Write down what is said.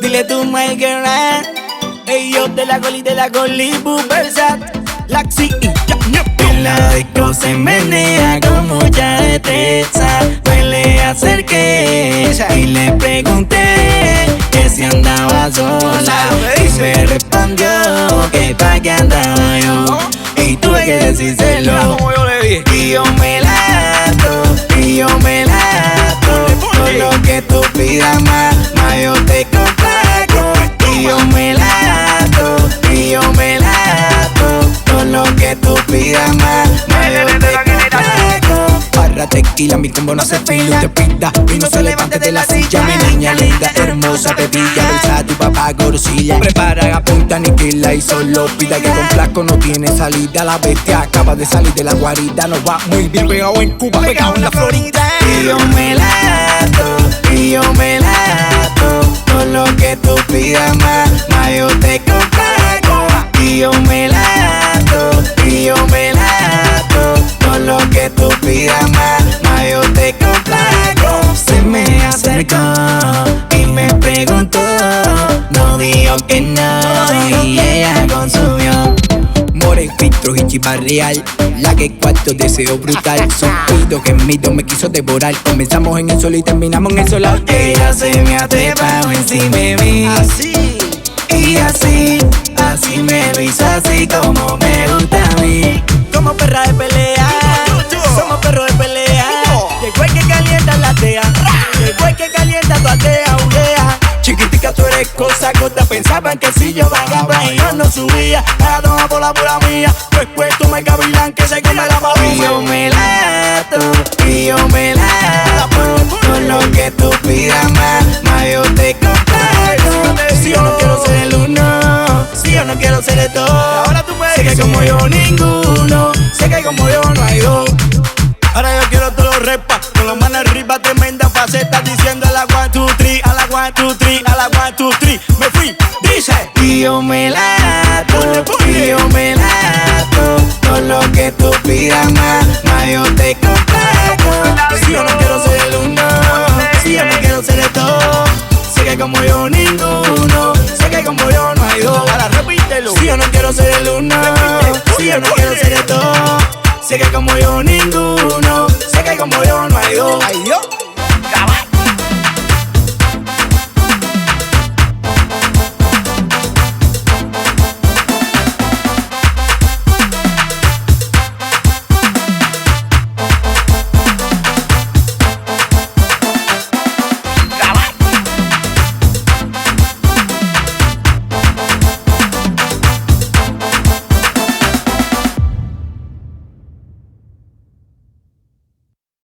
Dile tú, my girl, ey, yo de la goli, Versat, Laxi y ya. En la disco se menea con mucha destreza. Pues le acerqué y le pregunté que si andaba sola. Y me respondió que pa' qué andaba yo. Y tuve que decírselo. Y yo me lato, y yo me lato. Todo lo que tú pidas más yo te complaco. Y yo me lato, y yo me lato. Todo lo que tú pidas más yo te complaco. Barra tequila, mi combo no hace filo. Te pinta y no se levante de la silla. Mi niña linda, hermosa, pepilla. Besa a tu papá, gorcilla. Prepara, apunta, aniquila y solo pida que con flaco no tiene salida. La bestia acaba de salir de la guarida. Nos va muy bien pegado en Cuba, pegado en la Florida. Y yo me lato, y yo me lato. Todo lo que tú pidas más yo te complaco. Y yo me lato, y yo me lato. Todo lo que tú pidas más yo te complaco. Se me acercó y me preguntó, no dijo que no y ella consumió. More, filtros y chiva real, la que cuarto deseo brutal. Supido que en mí me quiso devorar. Comenzamos en el sol y terminamos en el solar. Ella se me ha trepado encima de mí, así y así, así me lo hizo así como me gusta a mí. Como perra de pelea, somos perros de pelea. Llegó el que calienta la tea, llegó el que calienta tu atea, chiquitica, tú eres cosa corta. Pensaban que si yo bajaba y yo no subía. A tomar por la pura mía. Después tú me cavilan que se come la paloma. Y yo me lato, y yo me lato. Con lo que tú pidas más yo te complaco. Si yo no quiero ser el uno, si yo no quiero ser el dos. Ahora tú puedes. Sé que como yo ninguno, sé que como yo no hay dos. Ahora yo quiero todos los repas, con los manos arriba, tremenda faceta. Diciendo a la 1, 2, 3, a la 1, 2, 3, a la 1, 2, 3. Me fui, dice. Y yo me lato, y yo me lato. Todo lo que tú pidas más yo te complaco. Si yo no quiero ser el uno, si yo no quiero ser el dos. Sé que como yo ninguno, sé que como yo no hay dos. Ahora repítelo. Si yo no quiero ser el uno, si yo no quiero ser el dos. Sé que como yo ninguno, sé que como yo no hay dos.